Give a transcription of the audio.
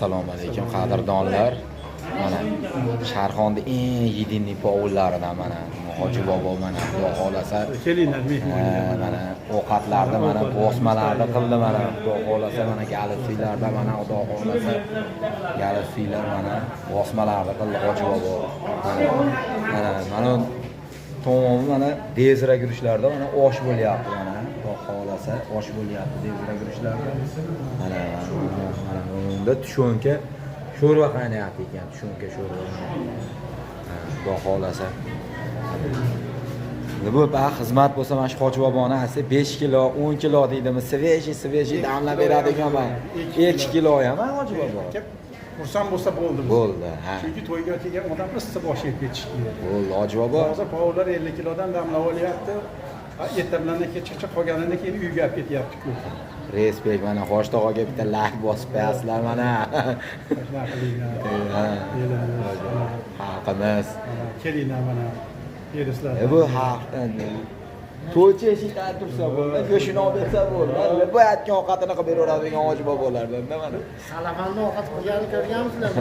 Assalomu alaykum qadrdonlar. Mana Sharxonda eng yidinli povullaridan mana Hoji bobo mana Xudo xolasa kelinglar mehmonga. mana ovqatlarda mana bosmalarda qildi mana Xudo xolasa mana galisiylarda mana Xudo xolasa galisiylar mana bosmalarda qildi Hoji bobo. Mana tomomi mana dezra yurishlarda mana osh bo'lyapti mana Xudo xolasa osh bo'lyapti dezra yurishlarda. Mana unda tushunka sho'rva qaynayapti ekan, tushunka sho'rva. Xudo xolasa. Bu xizmat bo'lsa mana shu Hoji boboni asli 5 kilo, 10 kilo deydimi, sveji damlab beradigan mana 2 kilo ham Hoji bobo. Xursand bo'lsa bo'ldi. Bo'ldi, ha. Chunki to'yga kelgan odam issiq bosh yeb ketish kerak. Bo'ldi, Hoji bobo. Hozir povlar 50 kilodan damlab olyapti. Ertadan kechgacha qolganidan keyin uyga olib ketyapti-ku. Respekt, mana Hoji tog'aga bitta like bosib qo'yasizlar mana. Haqimiz. Kelinglar mana. Berisizlar. Bu haqdan. To'ychi eshikdan tursa bo'ldi, go'shini olib bersa bo'ldi. Bu aytgan ovqatini qilib beraveradigan Hoji bobolardan mana. Salafanni ovqat qilganini ko'rganmisizlar?